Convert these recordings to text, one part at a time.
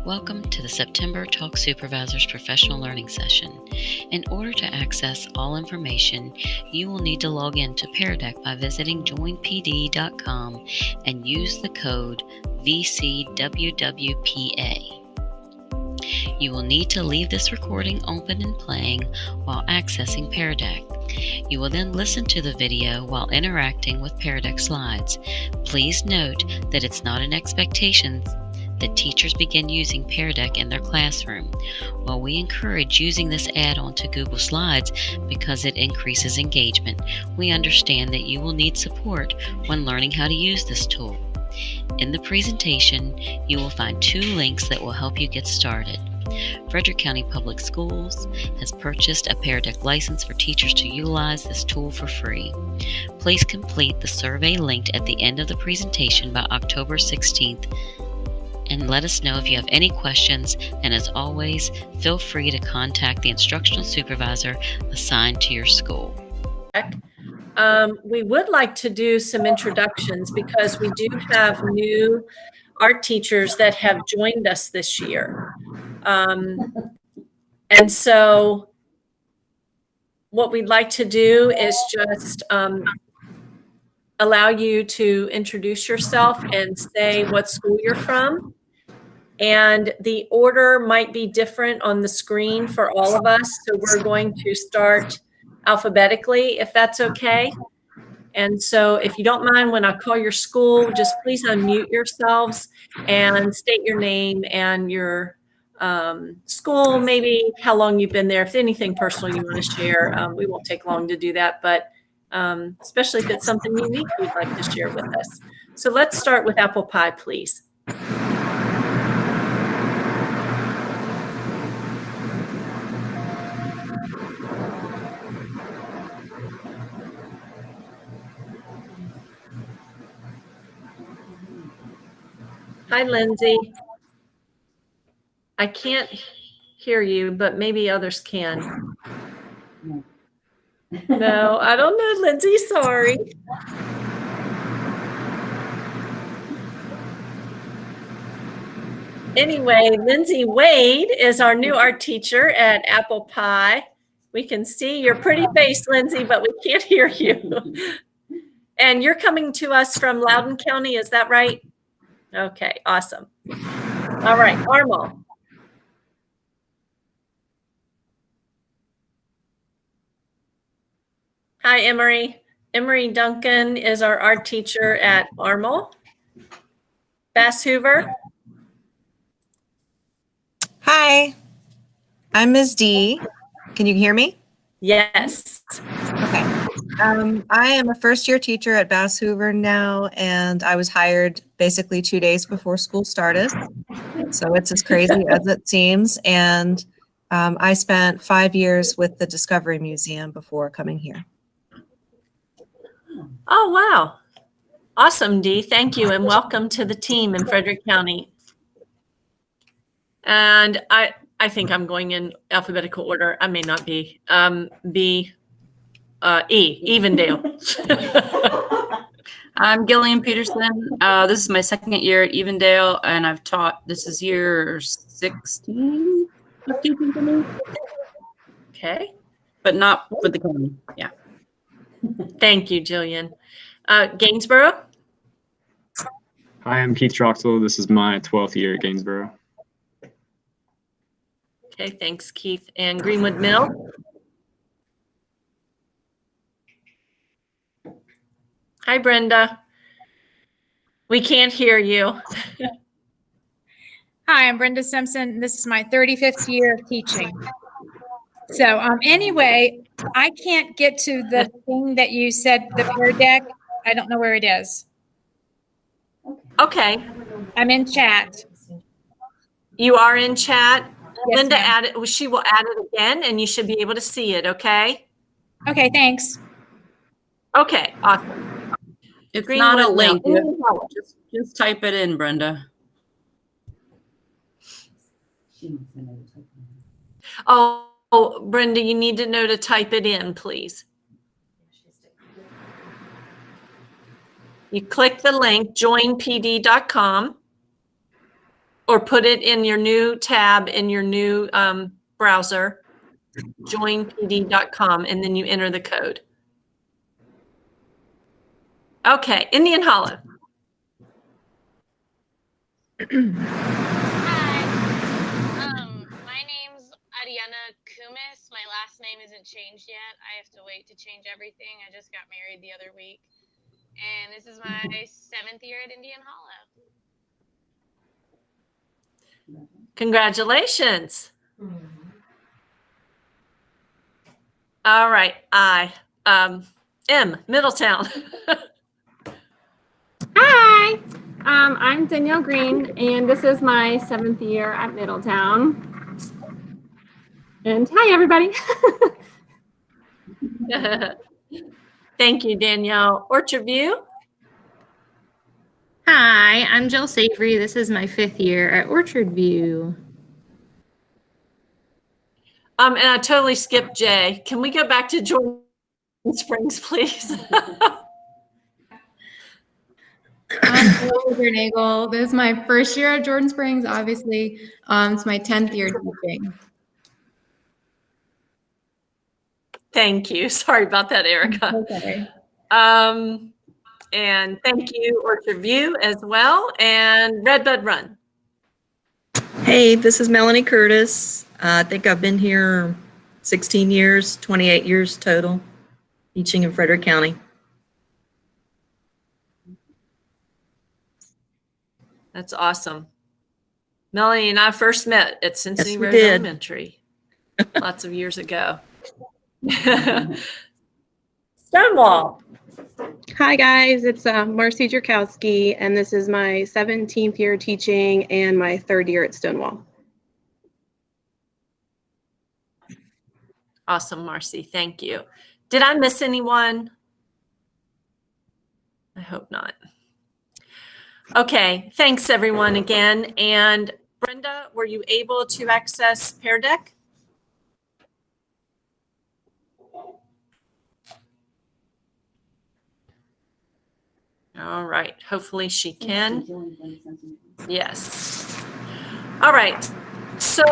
Welcome to the September Talk Supervisors Professional Learning Session. In order to access all information, you will need to log in to Pear Deck by visiting joinpd.com and use the code VCWWPA. You will need to leave this recording open and playing while accessing Pear Deck. You will then listen to the video while interacting with Pear Deck slides. Please note that it's not an expectation that teachers begin using Pear Deck in their classroom. While we encourage using this add-on to Google Slides because it increases engagement, we understand that you will need support when learning how to use this tool. In the presentation, you will find 2 links that will help you get started. Frederick County Public Schools has purchased a Pear Deck license for teachers to utilize this tool for free. Please complete the survey linked at the end of the presentation by October 16th and let us know if you have any questions, and as always, feel free to contact the instructional supervisor assigned to your school. We would like to do some introductions because we do have new art teachers that have joined us this year. And so what we'd like to do is just allow you to introduce yourself and say what school you're from. And the order might be different on the screen for all of us. So we're going to start alphabetically, if that's okay. And so if you don't mind, when I call your school, just please unmute yourselves and state your name and your school, maybe how long you've been there. If anything personal you want to share, we won't take long to do that, but especially if it's something unique you'd like to share with us. So let's start with apple pie, please. Hi, Lindsay. I can't hear you, but maybe others can. No, I don't know, Lindsay. Sorry. Anyway, Lindsay Wade is our new art teacher at Apple Pie. We can see your pretty face, Lindsay, but we can't hear you. And you're coming to us from Loudoun County, is that right? Okay, awesome. All right, Armal. Hi, Emery. Emery Duncan is our art teacher at Armal. Bass Hoover. Hi, I'm Ms. D. Can you hear me? Yes. Okay. I am a first-year teacher at Bass Hoover now, and I was hired basically 2 days before school started. So it's as crazy as it seems. And I spent 5 years with the Discovery Museum before coming here. Oh, wow. Awesome, Dee. Thank you, and welcome to the team in Frederick County. And I think I'm going in alphabetical order. I may not be. Evendale. I'm Gillian Peterson. This is my 2nd year at Evendale, and I've taught, this is year 16 of teaching for me. Okay. But not with the county. Yeah. Thank you, Jillian. Gainsborough. Hi, I'm Keith Troxel. This is my 12th year at Gainsborough. Okay, thanks, Keith. And Greenwood Mill. Hi, Brenda. We can't hear you. Hi, I'm Brenda Simpson. This is my 35th year of teaching. So anyway, I can't get to the thing that you said, the Pear Deck. I don't know where it is. Okay. I'm in chat. You are in chat. Yes, Linda ma'am. added, she will add it again, and you should be able to see it, okay? Okay, thanks. Okay, awesome. It's Greenwood not a link. Mill. Just type it in, Brenda. Oh, Brenda, you need to know to type it in, please. You click the link, joinpd.com, or or put it in your new tab in your new browser, joinpd.com, and then you enter the code. Okay, Indian Hollow. Hi. My name's Ariana Kumis. My last name isn't changed yet. I have to wait to change everything. I just got married the other week. And this is my 7th year at Indian Hollow. Congratulations. All right, M, Middletown. Hi, I'm Danielle Green, and this is my 7th year at Middletown. And hi, everybody. Thank you, Danielle. Orchard View. Hi, I'm Jill Savory. This is my 5th year at Orchard View. And I totally skipped Jay. Can we go back to Jordan Springs, please? I'm Jordan Nagel. This is my 1st year at Jordan Springs, obviously. It's my 10th year teaching. Thank you. Sorry about that, Erica. Okay. And thank you, Orchard View, as well. And Redbud Run. Hey, this is Melanie Curtis. I think I've been here 16 years, 28 years total, teaching in Frederick County. That's awesome. Melanie and I first met at Cincinnati Yes, we Road did. Elementary lots of years ago. Stonewall. Hi guys, it's Marcy Jerkowski, and this is my 17th year teaching and my 3rd year at Stonewall. Awesome, Marcy. Thank you. Did I miss anyone? I hope not. Okay, thanks everyone again. And Brenda, were you able to access Pear Deck? All right, hopefully she can. Yes. All right, so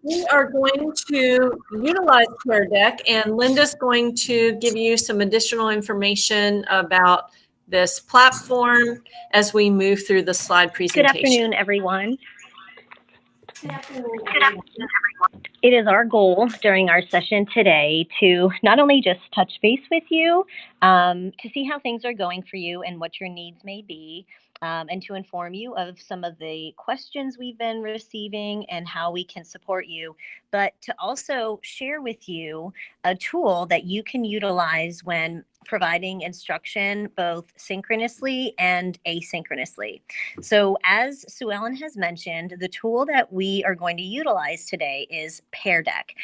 we are going to utilize Pear Deck, and Linda's going to give you some additional information about this platform as we move through the slide presentation. Good afternoon, everyone. Good afternoon, everyone. It is our goal during our session today to not only just touch base with you, to see how things are going for you and what your needs may be, and to inform you of some of the questions we've been receiving and how we can support you, but to also share with you a tool that you can utilize when providing instruction both synchronously and asynchronously. So as Sue Ellen has mentioned, the tool that we are going to utilize today is Pear Deck.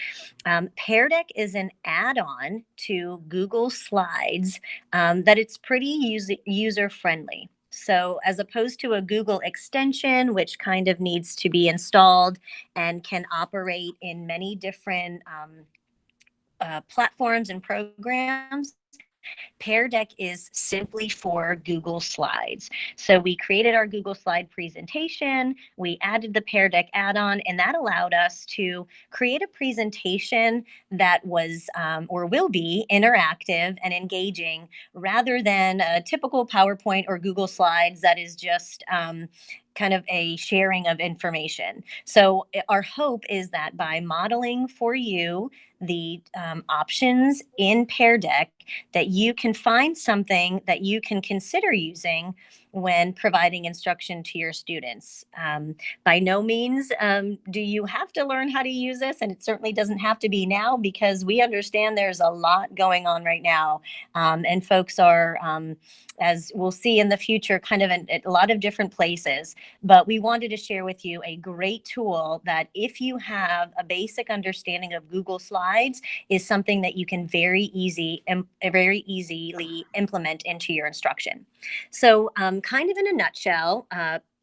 Pear Deck is an add-on to Google Slides that it's pretty user-friendly. So as opposed to a Google extension, which kind of needs to be installed and can operate in many different platforms and programs, Pear Deck is simply for Google Slides. So we created our Google Slide presentation, we added the Pear Deck add-on, and that allowed us to create a presentation that was or will be interactive and engaging rather than a typical PowerPoint or Google Slides that is just kind of a sharing of information. So our hope is that by modeling for you the options in Pear Deck, that you can find something that you can consider using when providing instruction to your students. By no means do you have to learn how to use this, and it certainly doesn't have to be now, because we understand there's a lot going on right now, and folks are, as we'll see in the future, kind of in a lot of different places. But we wanted to share with you a great tool that, if you have a basic understanding of Google Slides, is something that you can very easily implement into your instruction. So kind of in a nutshell,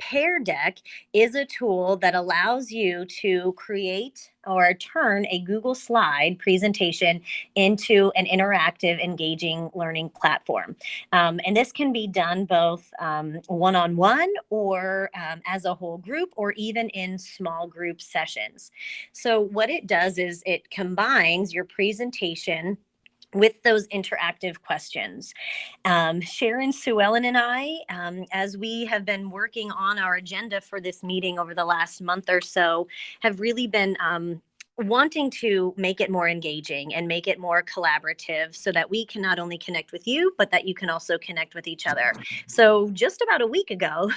Pear Deck is a tool that allows you to create or turn a Google slide presentation into an interactive, engaging learning platform. And this can be done both one-on-one or as a whole group, or even in small group sessions. So what it does is it combines your presentation with those interactive questions. Sharon, Sue Ellen, and I, as we have been working on our agenda for this meeting over the last month or so, have really been wanting to make it more engaging and make it more collaborative so that we can not only connect with you, but that you can also connect with each other. So just about a week ago,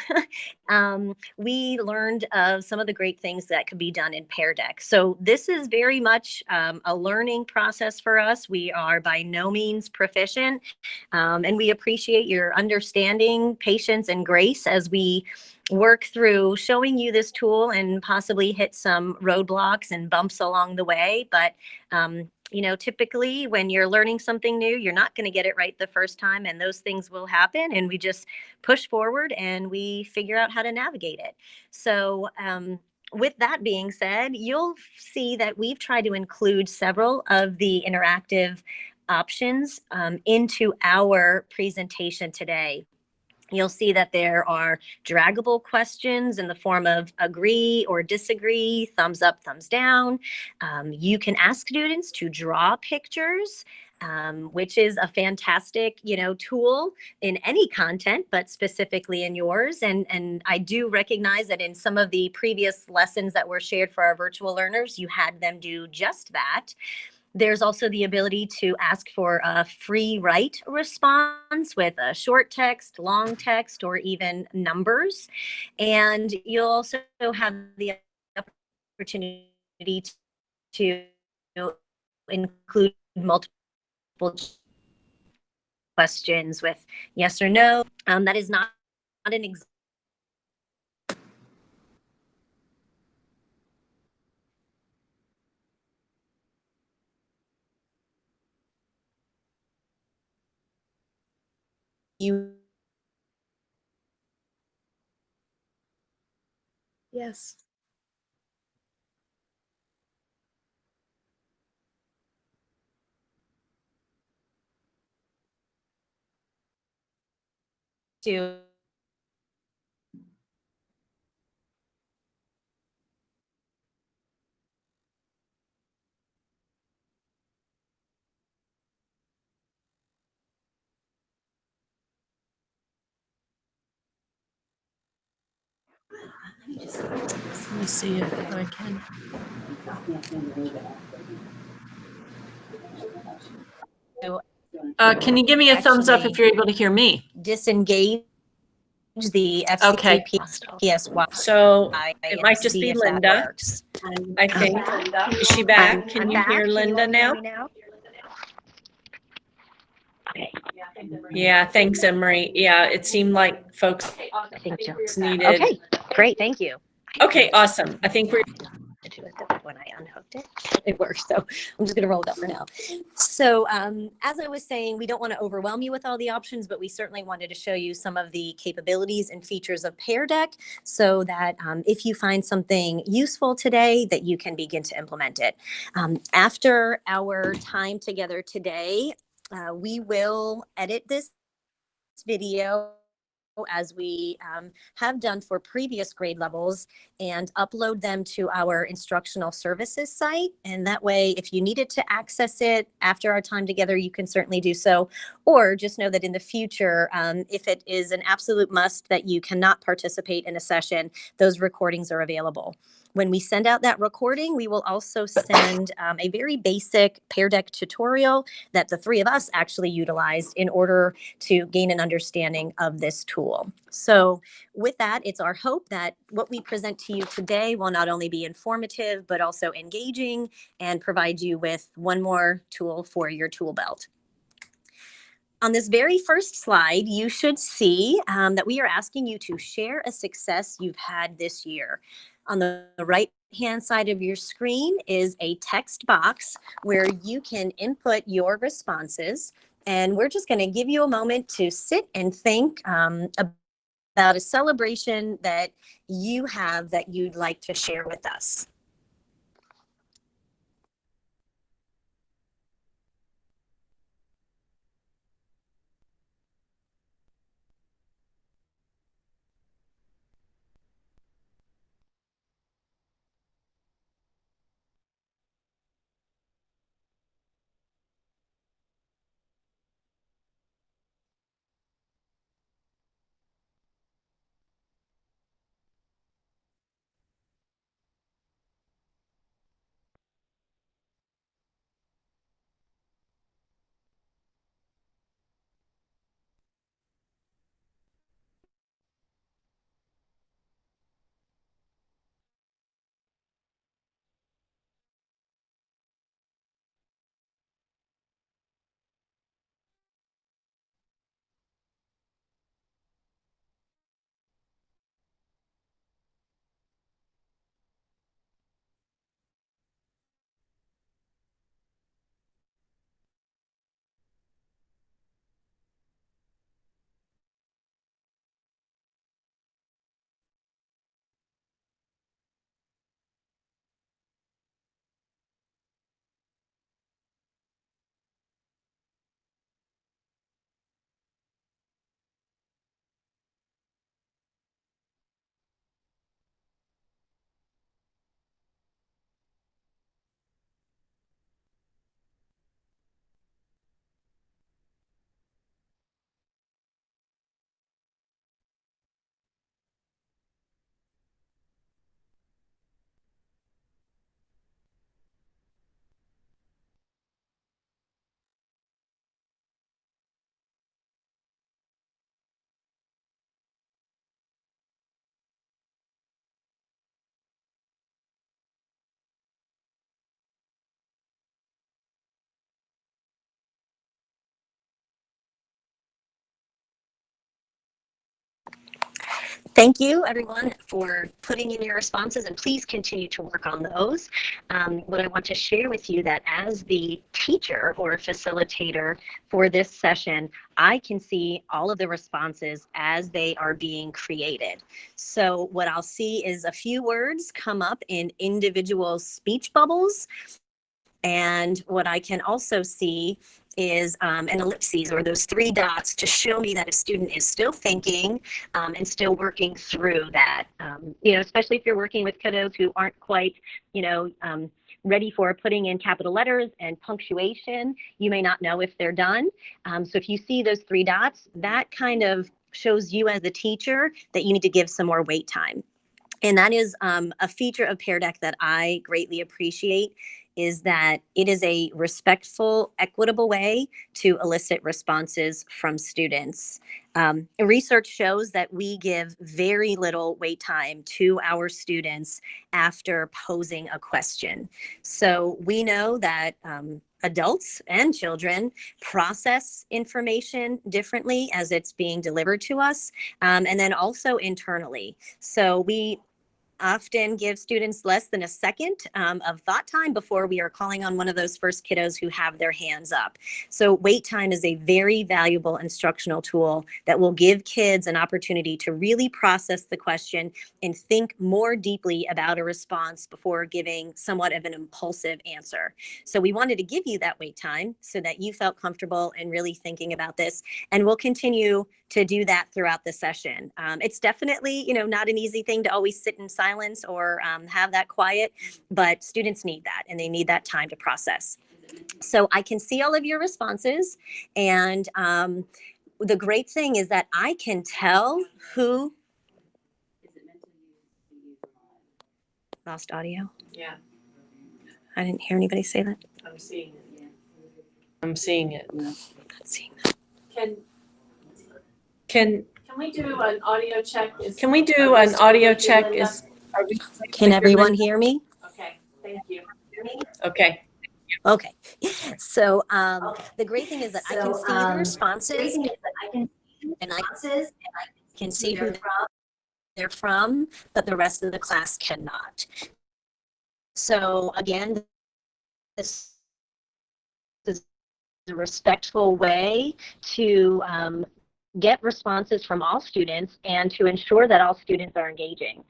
we learned of some of the great things that could be done in Pear Deck. So this is very much a learning process for us. We are by no means proficient, and we appreciate your understanding, patience, and grace as we work through showing you this tool and possibly hit some roadblocks and bumps along the way. But you know, typically when you're learning something new, you're not going to get it right the first time, and those things will happen, and we just push forward and we figure out how to navigate it. So with that being said, you'll see that we've tried to include several of the interactive options into our presentation today. You'll see that there are draggable questions in the form of agree or disagree, thumbs up, thumbs down. You can ask students to draw pictures, which is a fantastic, you know, tool in any content, but specifically in yours. And I do recognize that in some of the previous lessons that were shared for our virtual learners, you had them do just that. There's also the ability to ask for a free write response with a short text, long text, or even numbers. And you'll also have the opportunity to include multiple questions with yes or no. That is not an example. Yes. To Let me see if I can. Can you give me a thumbs up if you're able to hear me? disengage the Okay. PSY. So it might just be Linda, Works. I think. Is she back? Can you back. hear Can Linda you all hear now? me now? Okay. Yeah, thanks, Emery. Yeah, it seemed like folks needed. Okay, great. Thank you. Okay, awesome. I think we're When I unhooked it, it worked. So I'm just going to roll it up for now. So as I was saying, we don't want to overwhelm you with all the options, but we certainly wanted to show you some of the capabilities and features of Pear Deck so that if you find something useful today, that you can begin to implement it. After our time together today, we will edit this video as we have done for previous grade levels and upload them to our instructional services site. And that way, if you needed to access it after our time together, you can certainly do so. Or just know that in the future, if it is an absolute must that you cannot participate in a session, those recordings are available. When we send out that recording, we will also send a very basic Pear Deck tutorial that the three of us actually utilized in order to gain an understanding of this tool. So with that, it's our hope that what we present to you today will not only be informative, but also engaging and provide you with one more tool for your tool belt. On this very first slide, you should see that we are asking you to share a success you've had this year. On the right-hand side of your screen is a text box where you can input your responses. And we're just going to give you a moment to sit and think about a celebration that you have that you'd like to share with us. Thank you, everyone, for putting in your responses, and please continue to work on those. What I want to share with you that as the teacher or facilitator for this session, I can see all of the responses as they are being created. So what I'll see is a few words come up in individual speech bubbles. And what I can also see is an ellipses, or those 3 dots, to show me that a student is still thinking and still working through that. Especially if you're working with kiddos who aren't quite, ready for putting in capital letters and punctuation, you may not know if they're done. So if you see those 3 dots, that kind of shows you as the teacher that you need to give some more wait time. And that is a feature of Pear Deck that I greatly appreciate, is that it is a respectful, equitable way to elicit responses from students. Research shows that we give very little wait time to our students after posing a question. So we know that adults and children process information differently as it's being delivered to us, and then also internally. So we often give students less than a second of thought time before we are calling on one of those first kiddos who have their hands up. So wait time is a very valuable instructional tool that will give kids an opportunity to really process the question and think more deeply about a response before giving somewhat of an impulsive answer. So we wanted to give you that wait time so that you felt comfortable in really thinking about this, and we'll continue to do that throughout the session. It's definitely, not an easy thing to always sit in silence or have that quiet, but students need that, and they need that time to process. So I can see all of your responses, and the great thing is that I can tell who lost audio. Yeah, I didn't hear anybody say that. I'm seeing it. Yeah. I'm seeing it. Not seeing that. Can we do an audio check? Can we do an audio check? Can everyone hear me? Okay, thank you. Okay. Okay. So the great thing is that I can see the responses, and I can see who they're from, but the rest of the class cannot. So again, this is a respectful way to get responses from all students and to ensure that all students are engaging.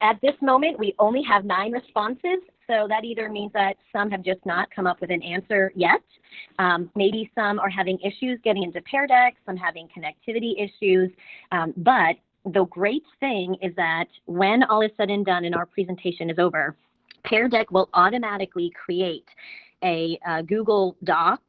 At this moment, we only have 9 responses, so that either means that some have just not come up with an answer yet. Maybe some are having issues getting into Pear Deck, some having connectivity issues, but the great thing is that when all is said and done and our presentation is over, Pear Deck will automatically create a Google Doc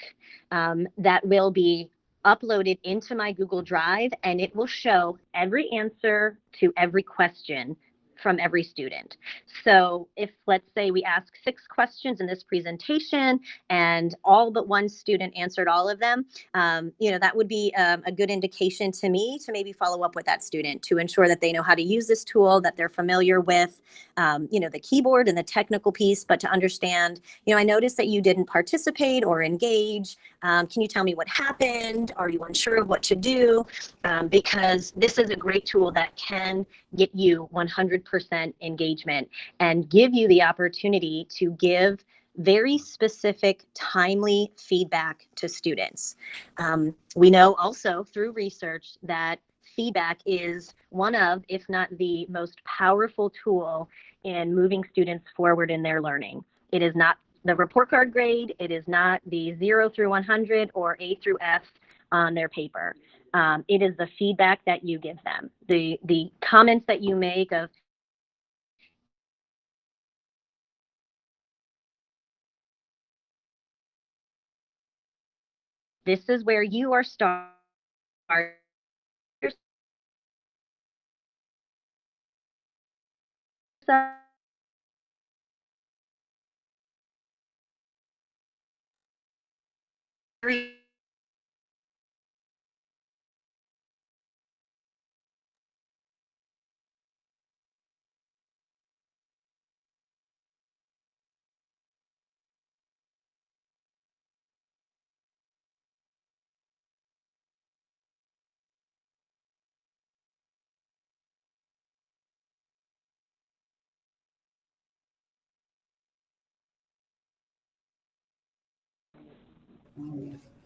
that will be uploaded into my Google Drive, and it will show every answer to every question from every student. So if, let's say, we ask 6 questions in this presentation and all but 1 student answered all of them, that would be a good indication to me to maybe follow up with that student to ensure that they know how to use this tool, that they're familiar with, the keyboard and the technical piece, but to understand, I noticed that you didn't participate or engage. Can you tell me what happened? Are you unsure of what to do? Because this is a great tool that can get you 100% engagement and give you the opportunity to give very specific, timely feedback to students. We know also through research that feedback is one of, if not the most powerful tool in moving students forward in their learning. It is not the report card grade, it is not the 0 through 100 or A through F on their paper. It is the feedback that you give them, the comments that you make of, this is where you are starting.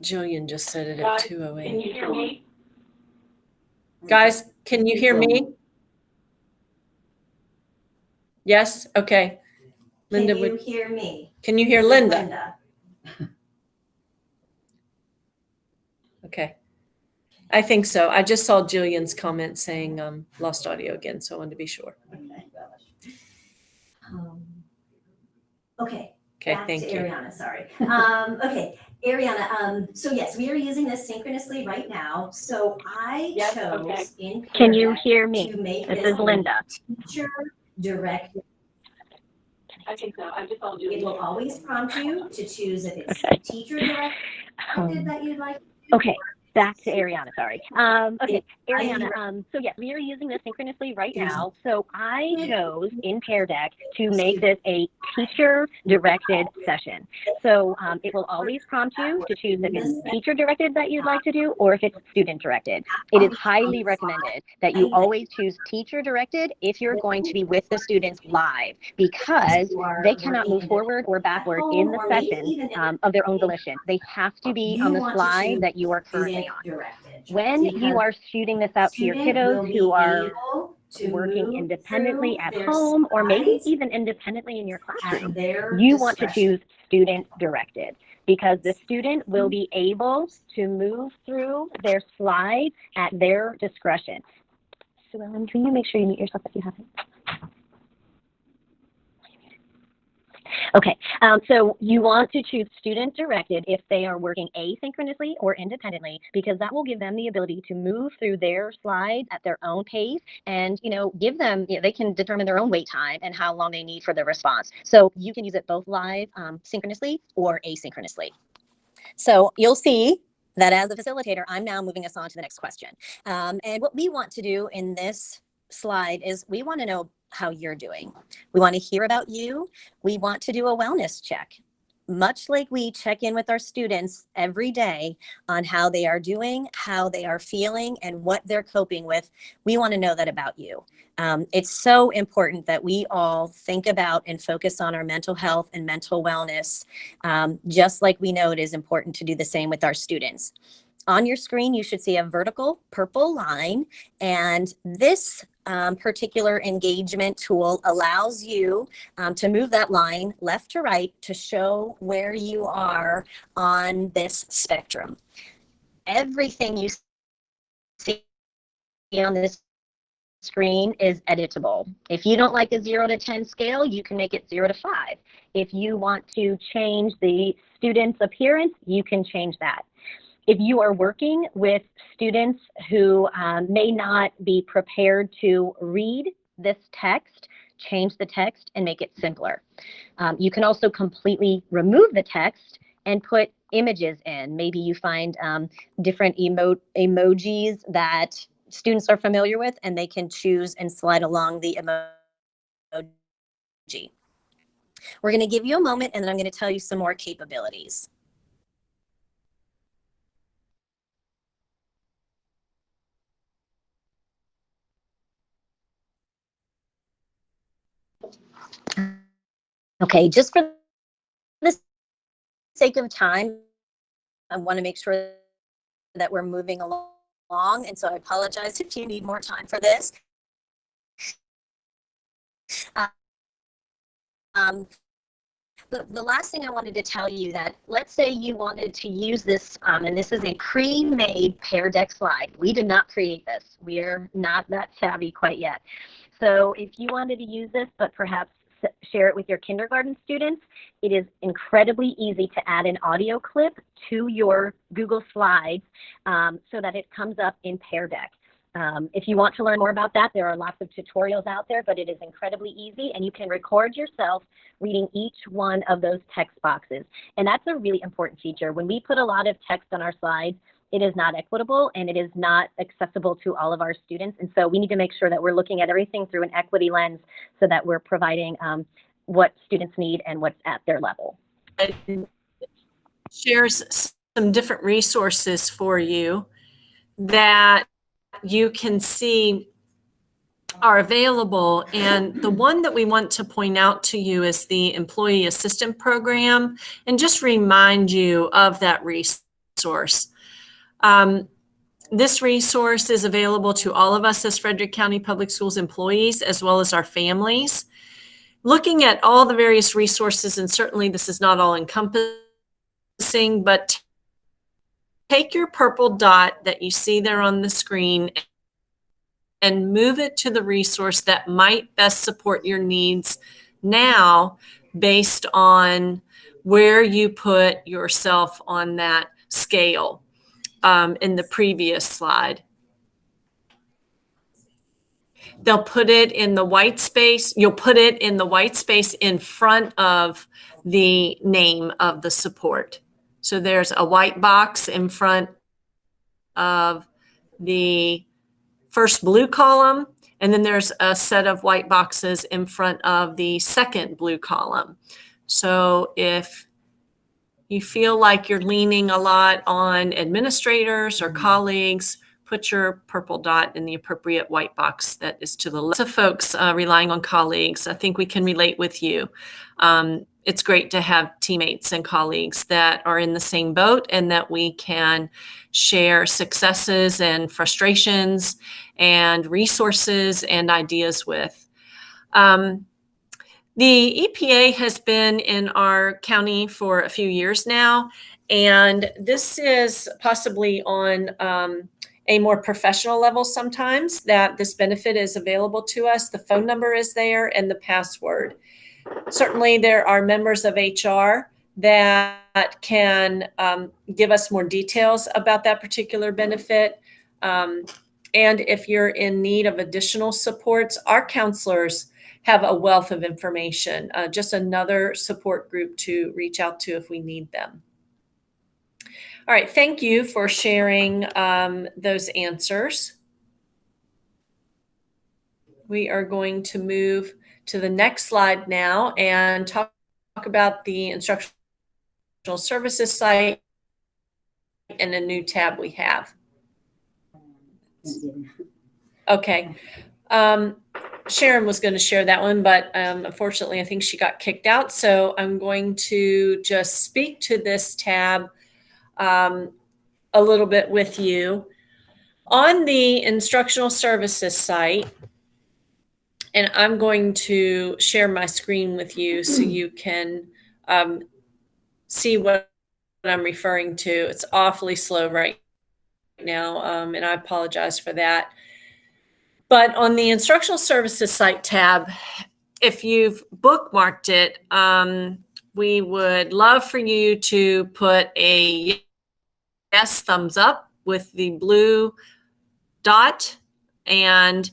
Jillian just said it at Guys, 2:08. can you hear me? Guys, can you hear me? Yes? Okay. Linda, Can you hear me? Can you hear This is Linda? Okay. I think so. I just saw Jillian's comment saying lost audio again, so I wanted to be sure. Okay. Okay, Back thank to you. Ariana, sorry. Okay, Ariana, so yes, we are using this synchronously right now. So I chose in Can you Pear hear Deck me? to make This this is Linda. teacher directed. I think so. I just told you. It will always prompt you to choose if it's teacher directed that you'd like. Okay, back to Ariana, sorry. Okay, Ariana, so yes, we are using this synchronously right now. So I chose in Pear Deck to make this a teacher-directed session. So it will always prompt you to choose if it's teacher-directed that you'd like to do or if it's student-directed. It is highly recommended that you always choose teacher-directed if you're going to be with the students live, because they cannot move forward or backward in the session of their own volition. They have to be on the slide that you are currently on. When you are shooting this out to your kiddos who are working independently at home or maybe even independently in your classroom, you want to choose student directed, because the student will be able to move through their slides at their discretion. So Ellen, can you make sure you mute yourself if you haven't? Okay, so you want to choose student directed if they are working asynchronously or independently, because that will give them the ability to move through their slides at their own pace and, give them, they can determine their own wait time and how long they need for the response. So you can use it both live, synchronously or asynchronously. So you'll see that as a facilitator, I'm now moving us on to the next question. And what we want to do in this slide is we want to know how you're doing. We want to hear about you. We want to do a wellness check, much like we check in with our students every day on how they are doing, how they are feeling, and what they're coping with. We want to know that about you. It's so important that we all think about and focus on our mental health and mental wellness, just like we know it is important to do the same with our students. On your screen, you should see a vertical purple line, and this particular engagement tool allows you to move that line left to right to show where you are on this spectrum. Everything you see on this screen is editable. If you don't like a 0 to 10 scale, you can make it 0 to 5. If you want to change the student's appearance, you can change that. If you are working with students who may not be prepared to read this text, change the text and make it simpler. You can also completely remove the text and put images in. Maybe you find different emojis that students are familiar with, and they can choose and slide along the emoji. We're going to give you a moment, and then I'm going to tell you some more capabilities. Okay, just for the sake of time, I want to make sure that we're moving along, and so I apologize if you need more time for this. The last thing I wanted to tell you, that let's say you wanted to use this, and this is a pre-made Pear Deck slide. We did not create this. We're not that savvy quite yet. So if you wanted to use this, but perhaps share it with your kindergarten students, it is incredibly easy to add an audio clip to your Google Slides so that it comes up in Pear Deck. If you want to learn more about that, there are lots of tutorials out there, but it is incredibly easy, and you can record yourself reading each one of those text boxes. And that's a really important feature. When we put a lot of text on our slides, it is not equitable and it is not accessible to all of our students. And so we need to make sure that we're looking at everything through an equity lens so that we're providing what students need and what's at their level. It shares some different resources for you that you can see are available. And the one that we want to point out to you is the Employee Assistant Program, and just remind you of that resource. This resource is available to all of us as Frederick County Public Schools employees, as well as our families. Looking at all the various resources, and certainly this is not all encompassing, but take your purple dot that you see there on the screen and move it to the resource that might best support your needs now, based on where you put yourself on that scale in the previous slide. They'll put it in the white space. You'll put it in the white space in front of the name of the support. So there's a white box in front of the first blue column, and then there's a set of white boxes in front of the second blue column. So if you feel like you're leaning a lot on administrators or colleagues, put your purple dot in the appropriate white box that is to the left. So folks relying on colleagues, I think we can relate with you. It's great to have teammates and colleagues that are in the same boat and that we can share successes and frustrations and resources and ideas with. The EPA has been in our county for a few years now, and this is possibly on a more professional level sometimes that this benefit is available to us. The phone number is there and the password. Certainly there are members of HR that can give us more details about that particular benefit. And if you're in need of additional supports, our counselors have a wealth of information, just another support group to reach out to if we need them. All right, thank you for sharing those answers. We are going to move to the next slide now and talk about the instructional services site and a new tab we have. Okay. Sharon was going to share that one, but unfortunately, I think she got kicked out. So I'm going to just speak to this tab a a little bit with you. On the instructional services site, and I'm going to share my screen with you so you can see what I'm referring to. It's awfully slow right now, and I apologize for that. But on the instructional services site tab, if you've bookmarked it, we would love for you to put a yes thumbs up with the blue dot. And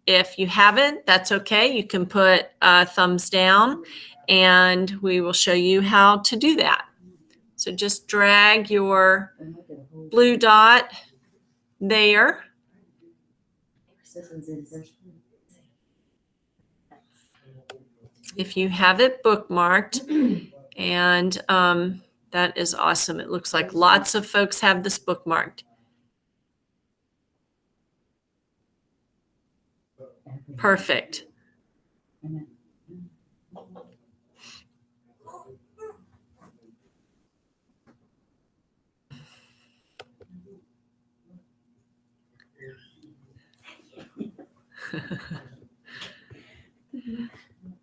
if you haven't, that's okay. You can put a thumbs down and we will show you how to do that. So just drag your blue dot there. If you have it bookmarked, and that is awesome. It looks like lots of folks have this bookmarked. Perfect.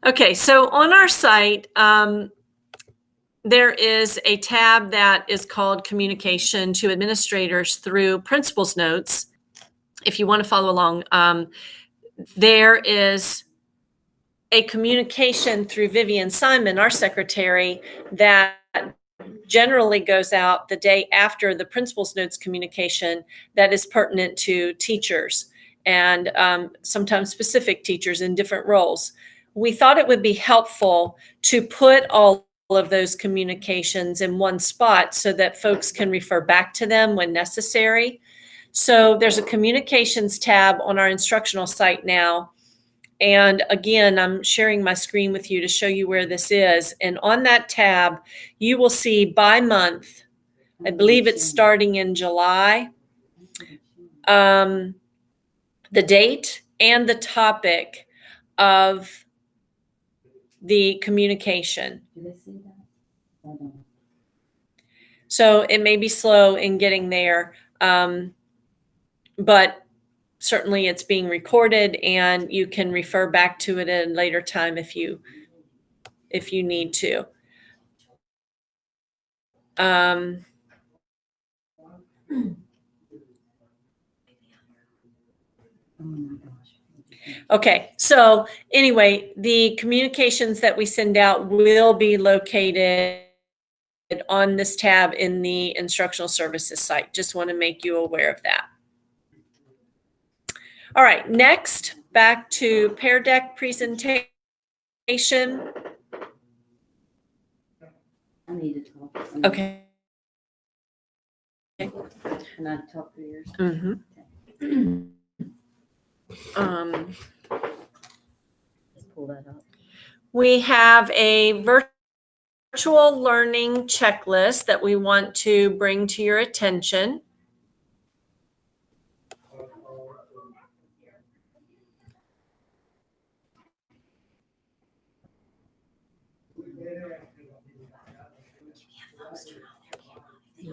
Okay, so on our site, there is a tab that is called Communication to Administrators through Principal's Notes. If you want to follow along, there is a communication through Vivian Simon, our secretary, that generally goes out the day after the Principal's Notes communication that is pertinent to teachers and sometimes specific teachers in different roles. We thought it would be helpful to put all of those communications in one spot so that folks can refer back to them when necessary. So there's a communications tab on our instructional site now. And again, I'm sharing my screen with you to show you where this is. And on that tab, you will see by month, I believe it's starting in July, the date and the topic of the communication. So it may be slow in getting there, but certainly it's being recorded and you can refer back to it at a later time if you need to. Okay, so anyway, the communications that we send out will be located on this tab in the instructional services site. Just want to make you aware of that. All right, next, back to Pear Deck presentation. I need to talk. Okay. Can I talk through yours? Mm-hmm. Let's pull that up. We have a virtual learning checklist that we want to bring to your attention.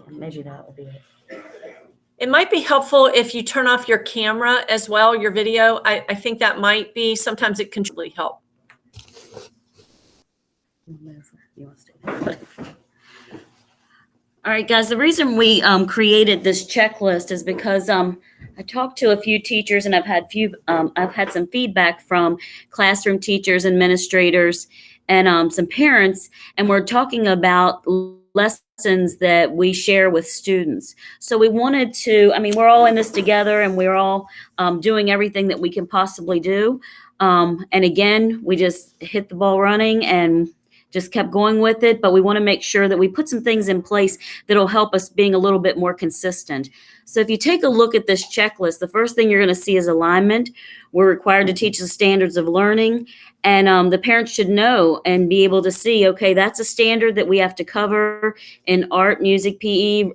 Maybe that will be it. It might be helpful if you turn off your camera as well, your video. I think that might be, sometimes it can really help. All right, guys, the reason we created this checklist is because I talked to a few teachers and I've had some feedback from classroom teachers, administrators, and some parents, and we're talking about lessons that we share with students. So we wanted to, we're all in this together and we're all doing everything that we can possibly do. And again, we just hit the ball running and just kept going with it, but we want to make sure that we put some things in place that'll help us being a little bit more consistent. So if you take a look at this checklist, the first thing you're going to see is alignment. We're required to teach the standards of learning, and the parents should know and be able to see, okay, that's a standard that we have to cover in art, music, PE,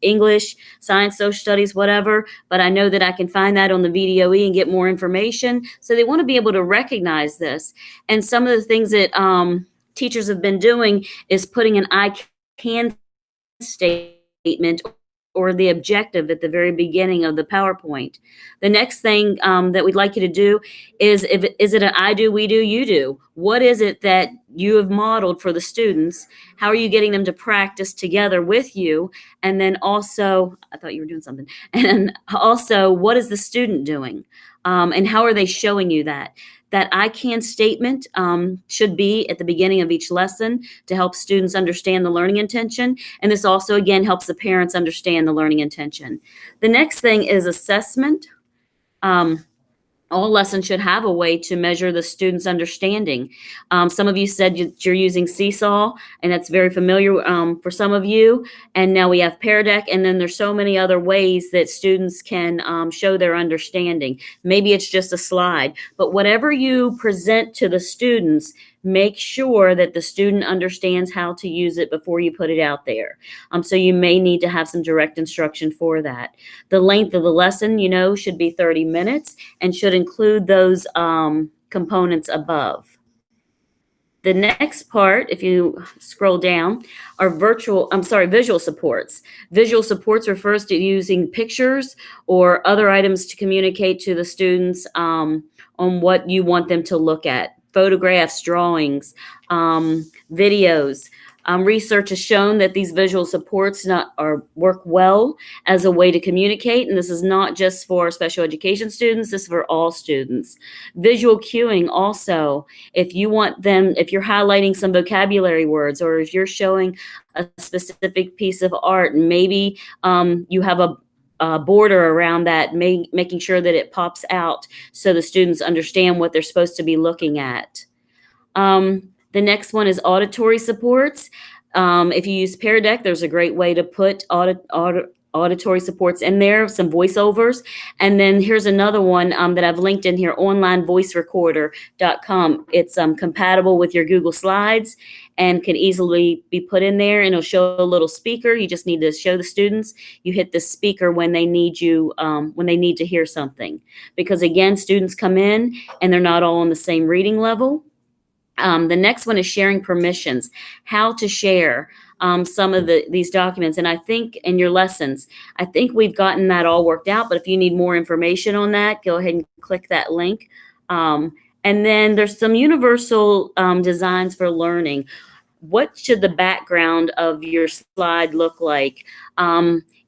English, science, social studies, whatever, but I know that I can find that on the VDOE and get more information. So they want to be able to recognize this. And some of the things that teachers have been doing is putting an I can statement or the objective at the very beginning of the PowerPoint. The next thing that we'd like you to do is, is it an I do, we do, you do? What is it that you have modeled for the students? How are you getting them to practice together with you? And then also, I thought you were doing something. And also, what is the student doing? And how are they showing you that? That I can statement should be at the beginning of each lesson to help students understand the learning intention. And this also, again, helps the parents understand the learning intention. The next thing is assessment. All lessons should have a way to measure the student's understanding. Some of you said you're using Seesaw, and that's very familiar for some of you. And now we have Pear Deck, and then there's so many other ways that students can show their understanding. Maybe it's just a slide, but whatever you present to the students, make sure that the student understands how to use it before you put it out there. So you may need to have some direct instruction for that. The length of the lesson, should be 30 minutes and should include those components above. The next part, if you scroll down, are visual supports. Visual supports refers to using pictures or other items to communicate to the students on what you want them to look at. Photographs, drawings, videos. Research has shown that these visual supports work well as a way to communicate, and this is not just for special education students, this is for all students. Visual cueing also, if you're highlighting some vocabulary words, or if you're showing a specific piece of art, and maybe you have a border around that, making sure that it pops out so the students understand what they're supposed to be looking at. The next one is auditory supports. If you use Pear Deck, there's a great way to put auditory supports in there, some voiceovers. And then here's another one that I've linked in here, onlinevoicerecorder.com. It's compatible with your Google Slides and can easily be put in there, and it'll show a little speaker. You just need to show the students. You hit the speaker when they need to hear something. Because again, students come in and they're not all on the same reading level. The next one is sharing permissions, how to share some of these documents. And I think in your lessons, I think we've gotten that all worked out. But if you need more information on that, go ahead and click that link. And then there's some universal designs for learning. What should the background of your slide look like?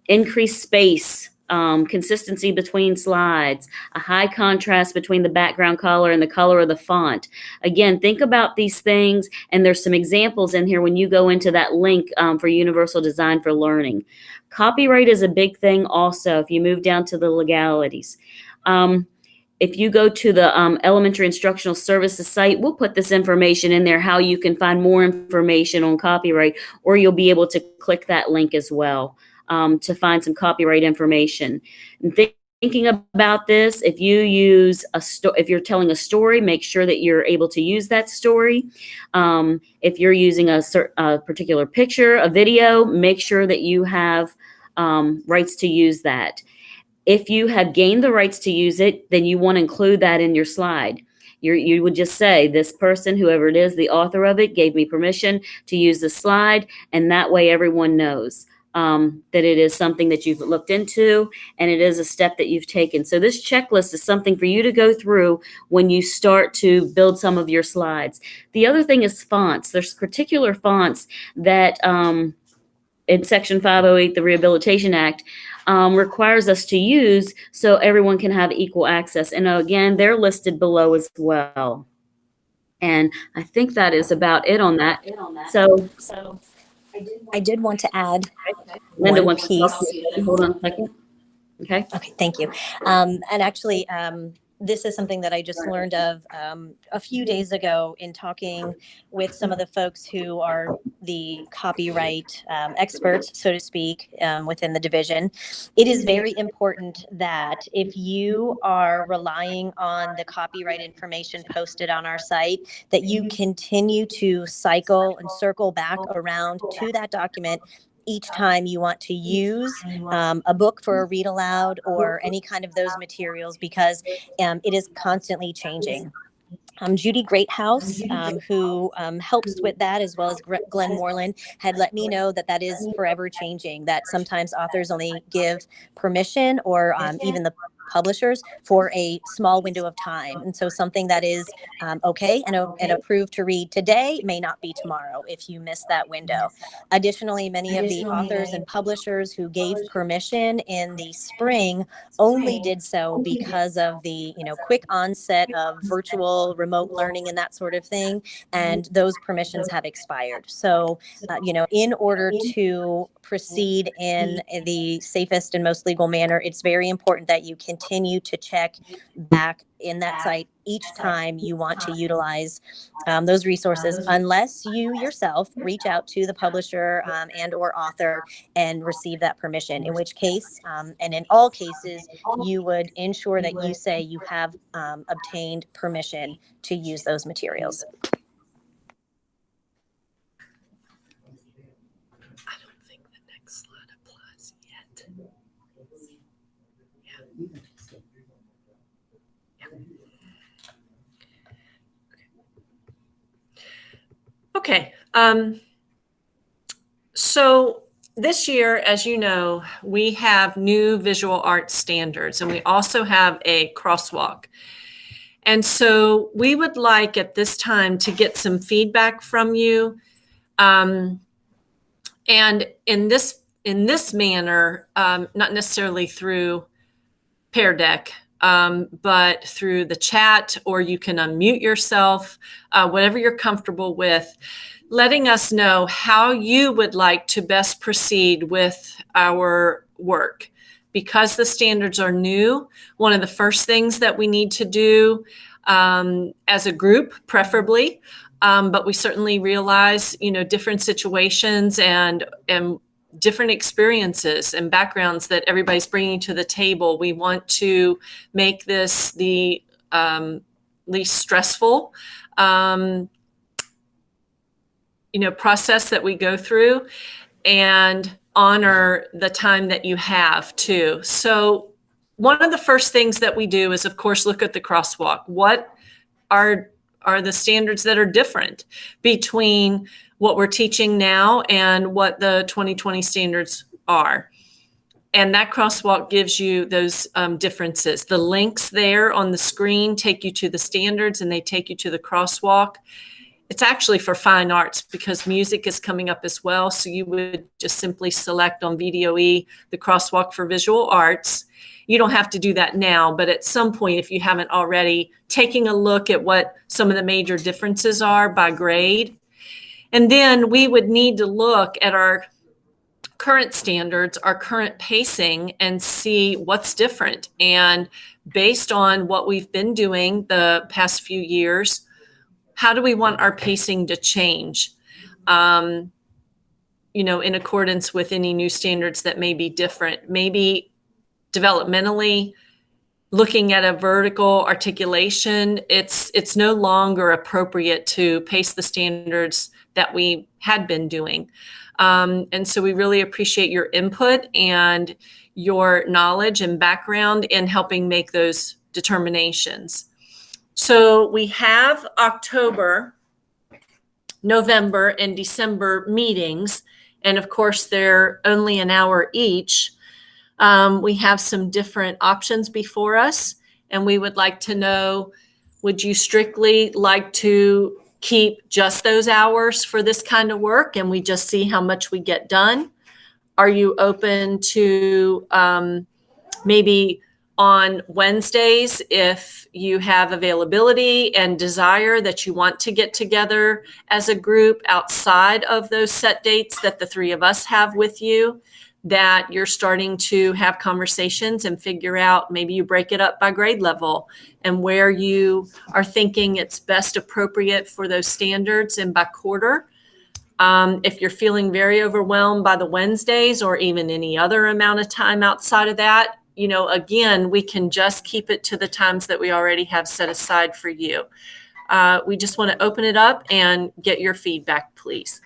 Increased space. Consistency between slides, a high contrast between the background color and the color of the font. Again, think about these things, and there's some examples in here when you go into that link for Universal Design for Learning. Copyright is a big thing also if you move down to the legalities. If you go to the Elementary Instructional Services site, we'll put this information in there, how you can find more information on copyright, or you'll be able to click that link as well. To find some copyright information. And thinking about this, if you're telling a story, make sure that you're able to use that story. If you're using a particular picture, a video, make sure that you have rights to use that. If you have gained the rights to use it, then you want to include that in your slide. You would just say, this person, whoever it is, the author of it, gave me permission to use the slide, and that way everyone knows that it is something that you've looked into and it is a step that you've taken. So this checklist is something for you to go through when you start to build some of your slides. The other thing is fonts. There's particular fonts that in Section 508, the Rehabilitation Act, requires us to use so everyone can have equal access. And again, they're listed below as well. And I think that is about it on that. So I did want to add Linda one wants piece. to talk to you. Hold on a second. Okay. Okay, thank you. And actually, this is something that I just learned of a few days ago in talking with some of the folks who are the copyright experts, so to speak, within the division. It is very important that if you are relying on the copyright information posted on our site, that you continue to cycle and circle back around to that document each time you want to use a book for a read aloud or any kind of those materials, because it is constantly changing. Judy Greathouse, who helps with that, as well as Glenn Moreland, had let me know that that is forever changing, that sometimes authors only give permission, or even the publishers, for a small window of time. And so something that is okay and approved to read today may not be tomorrow if you miss that window. Additionally, many of the authors and publishers who gave permission in the spring only did so because of the quick onset of virtual remote learning and that sort of thing, and those permissions have expired. So in order to proceed in the safest and most legal manner, it's very important that you continue to check back in that site each time you want to utilize those resources, unless you yourself reach out to the publisher and or author and receive that permission, in which case, and in all cases, you would ensure that you say you have obtained permission to use those materials. I don't think the next slide applies yet. Okay. So this year, as you know, we have new visual arts standards, and we also have a crosswalk. And so we would like at this time to get some feedback from you. And in this manner, not necessarily through Pear Deck, but through the chat, or you can unmute yourself, whatever you're comfortable with, letting us know how you would like to best proceed with our work. Because the standards are new, one of the first things that we need to do as a group, preferably, but we certainly realize, different situations and different experiences and backgrounds that everybody's bringing to the table. We want to make this the least stressful process that we go through, and honor the time that you have too. So one of the first things that we do is, of course, look at the crosswalk. What are the standards that are different between what we're teaching now and what the 2020 standards are? And that crosswalk gives you those differences. The links there on the screen take you to the standards, and they take you to the crosswalk. It's actually for fine arts, because music is coming up as well. So you would just simply select on VDOE the crosswalk for visual arts. You don't have to do that now, but at some point, if you haven't already, taking a look at what some of the major differences are by grade. And then we would need to look at our current standards, our current pacing, and see what's different. And based on what we've been doing the past few years, how do we want our pacing to change, in accordance with any new standards that may be different? Maybe developmentally, looking at a vertical articulation, it's no longer appropriate to pace the standards that we had been doing. And so we really appreciate your input and your knowledge and background in helping make those determinations. So we have October, November, and December meetings, and of course they're only an hour each. We have some different options before us, and we would like to know, would you strictly like to keep just those hours for this kind of work, and we just see how much we get done? Are you open to maybe on Wednesdays, if you have availability and desire that you want to get together as a group outside of those set dates that the three of us have with you, that you're starting to have conversations and figure out, maybe you break it up by grade level and where you are thinking it's best appropriate for those standards, and by quarter. If you're feeling very overwhelmed by the Wednesdays, or even any other amount of time outside of that, again, we can just keep it to the times that we already have set aside for you. We just want to open it up and get your feedback, please.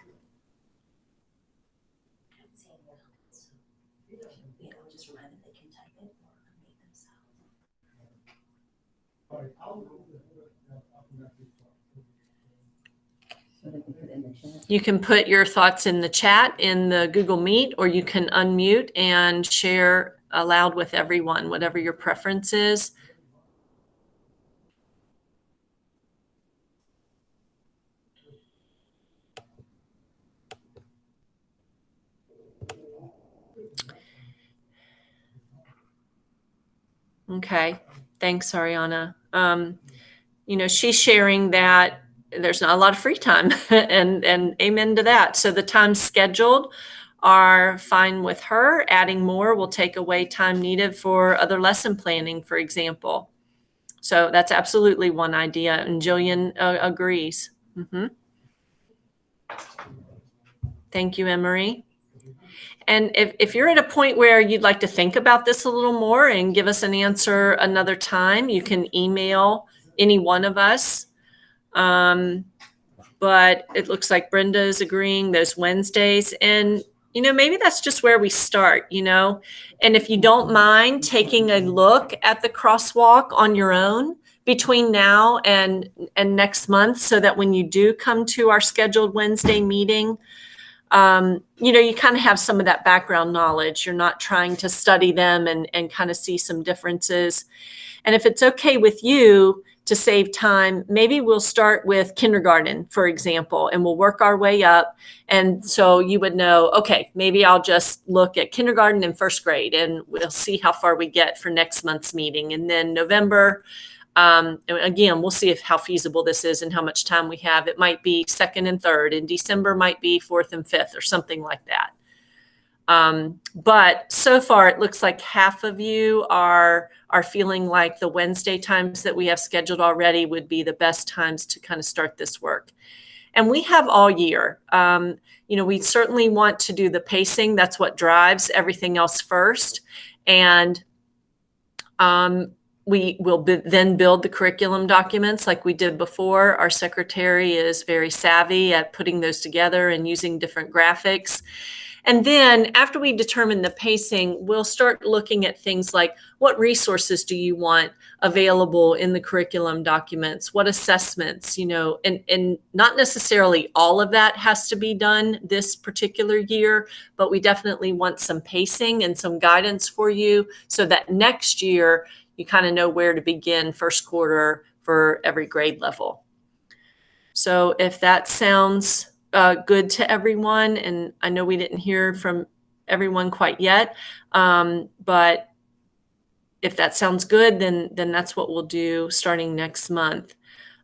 You can put your thoughts in the chat in the Google Meet, or you can unmute and share aloud with everyone, whatever your preference is. Okay, thanks, Ariana. She's sharing that there's not a lot of free time and amen to that. So the times scheduled are fine with her. Adding more will take away time needed for other lesson planning, for example. So that's absolutely one idea. And Jillian agrees. Thank you, Emery. And if you're at a point where you'd like to think about this a little more and give us an answer another time, you can email any one of us. But it looks like Brenda is agreeing those Wednesdays. And, maybe that's just where we start, And if you don't mind taking a look at the crosswalk on your own between now and next month, so that when you do come to our scheduled Wednesday meeting, you kind of have some of that background knowledge. You're not trying to study them and kind of see some differences. And if it's okay with you to save time, maybe we'll start with kindergarten, for example, and we'll work our way up. And so you would know, okay, maybe I'll just look at kindergarten and first grade, and we'll see how far we get for next month's meeting. And then November, again, we'll see how feasible this is and how much time we have. It might be second and third, and December might be fourth and fifth, or something like that. But so far, it looks like half of you are feeling like the Wednesday times that we have scheduled already would be the best times to kind of start this work. And we have all year. We certainly want to do the pacing. That's what drives everything else first. And we will then build the curriculum documents like we did before. Our secretary is very savvy at putting those together and using different graphics. And then after we determine the pacing, we'll start looking at things like, what resources do you want available in the curriculum documents? What assessments, and not necessarily all of that has to be done this particular year, but we definitely want some pacing and some guidance for you so that next year you kind of know where to begin first quarter for every grade level. So if that sounds good to everyone, and I know we didn't hear from everyone quite yet, but if that sounds good, then that's what we'll do starting next month.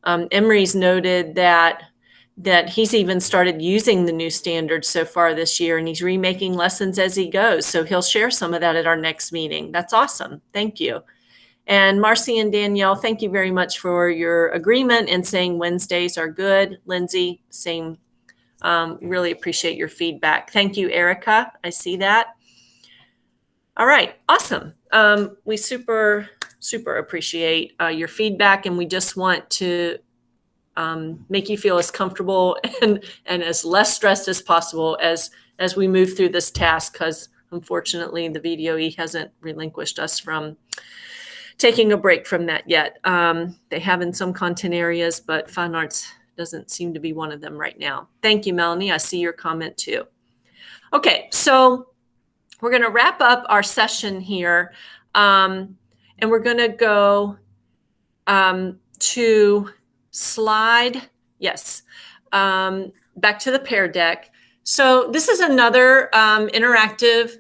Emery's noted that he's even started using the new standards so far this year, and he's remaking lessons as he goes. So he'll share some of that at our next meeting. That's awesome. Thank you. And Marcy and Danielle, thank you very much for your agreement and saying Wednesdays are good. Lindsay, same. Really appreciate your feedback. Thank you, Erica. I see that. All right, awesome. We super appreciate your feedback, and we just want to make you feel as comfortable and as less stressed as possible as we move through this task, because unfortunately the VDOE hasn't relinquished us from taking a break from that yet. They have in some content areas, but fine arts doesn't seem to be one of them right now. Thank you, Melanie. I see your comment too. Okay, so we're going to wrap up our session here, and we're going to go to slide, yes, back to the Pear Deck. So this is another interactive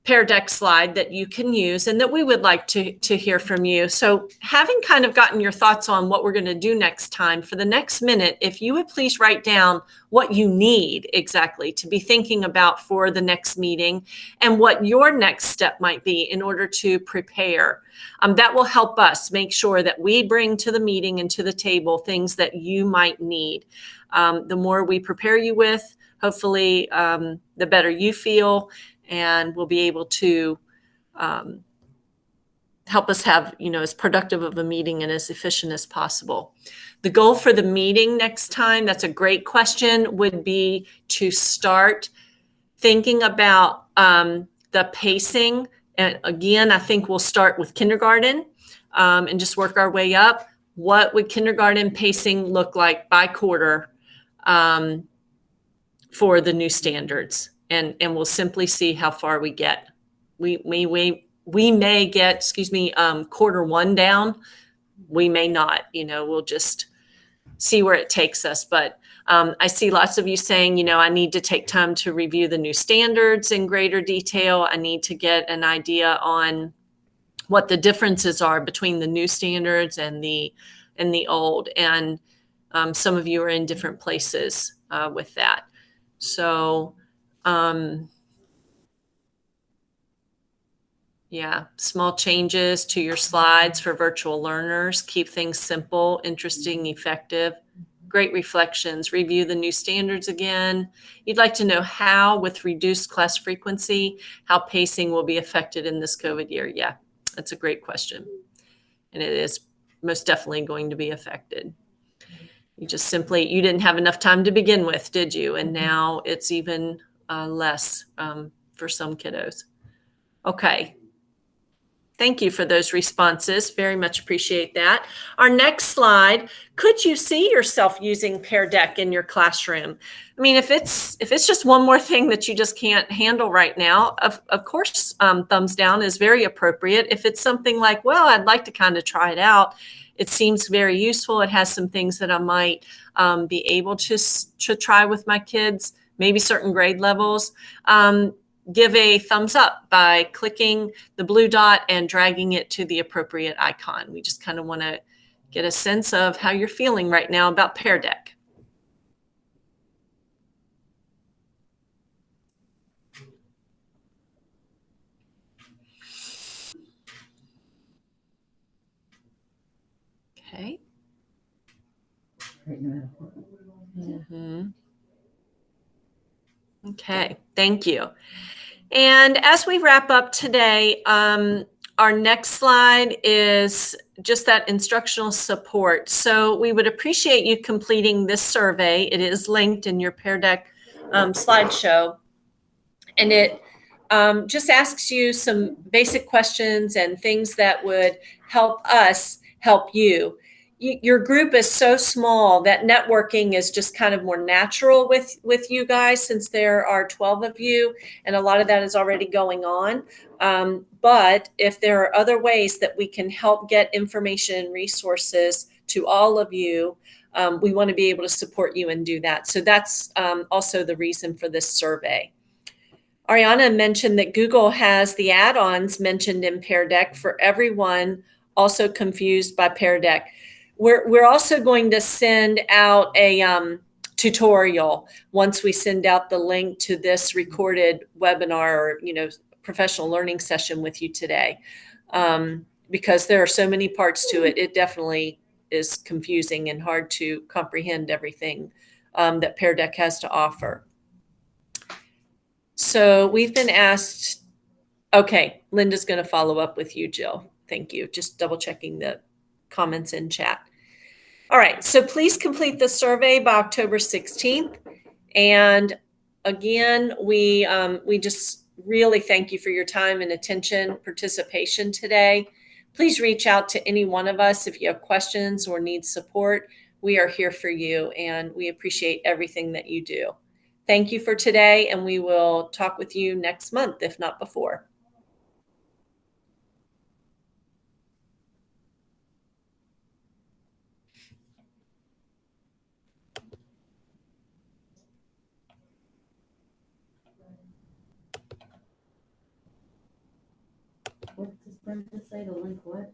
Pear Deck slide that you can use and that we would like to hear from you. So having kind of gotten your thoughts on what we're going to do next time, for the next minute, if you would please write down what you need exactly to be thinking about for the next meeting and what your next step might be in order to prepare. That will help us make sure that we bring to the meeting and to the table things that you might need. The more we prepare you with, hopefully the better you feel, and we'll be able to help us have, as productive of a meeting and as efficient as possible. The goal for the meeting next time, that's a great question, would be to start thinking about the pacing. And again, I think we'll start with kindergarten and just work our way up. What would kindergarten pacing look like by quarter? for the new standards, and we'll simply see how far we get. We may get, quarter one down. We may not, we'll just see where it takes us. But I see lots of you saying, I need to take time to review the new standards in greater detail. I need to get an idea on what the differences are between the new standards and the old. And some of you are in different places with that. So, yeah, small changes to your slides for virtual learners. Keep things simple, interesting, effective. Great reflections. Review the new standards again. You'd like to know how, with reduced class frequency, how pacing will be affected in this COVID year. Yeah, that's a great question. And it is most definitely going to be affected. You didn't have enough time to begin with, did you? And now it's even less for some kiddos. Okay. Thank you for those responses. Very much appreciate that. Our next slide, could you see yourself using Pear Deck in your classroom? I mean, if it's just one more thing that you just can't handle right now, of course, thumbs down is very appropriate. If it's something like, well, I'd like to kind of try it out. It seems very useful. It has some things that I might be able to try with my kids, maybe certain grade levels. Give a thumbs up by clicking the blue dot and dragging it to the appropriate icon. We just kind of want to get a sense of how you're feeling right now about Pear Deck. Okay. Okay, thank you. And as we wrap up today, our next slide is just that instructional support. So we would appreciate you completing this survey. It is linked in your Pear Deck slideshow. And it just asks you some basic questions and things that would help us help you. Your group is so small that networking is just kind of more natural with you guys, since there are 12 of you and a lot of that is already going on. But if there are other ways that we can help get information and resources to all of you, we want to be able to support you and do that. So that's also the reason for this survey. Ariana mentioned that Google has the add-ons mentioned in Pear Deck for everyone also confused by Pear Deck. We're also going to send out a tutorial once we send out the link to this recorded webinar or professional learning session with you today, because there are so many parts to it. It definitely is confusing and hard to comprehend everything that Pear Deck has to offer. So we've been asked, okay, Linda's going to follow up with you, Jill. Thank you. Just double checking the comments in chat. All right, so please complete the survey by October 16th. And again, we just really thank you for your time and attention, participation today. Please reach out to any one of us if you have questions or need support. We are here for you, and we appreciate everything that you do. Thank you for today, and we will talk with you next month, if not before. What does Brenda say to link what?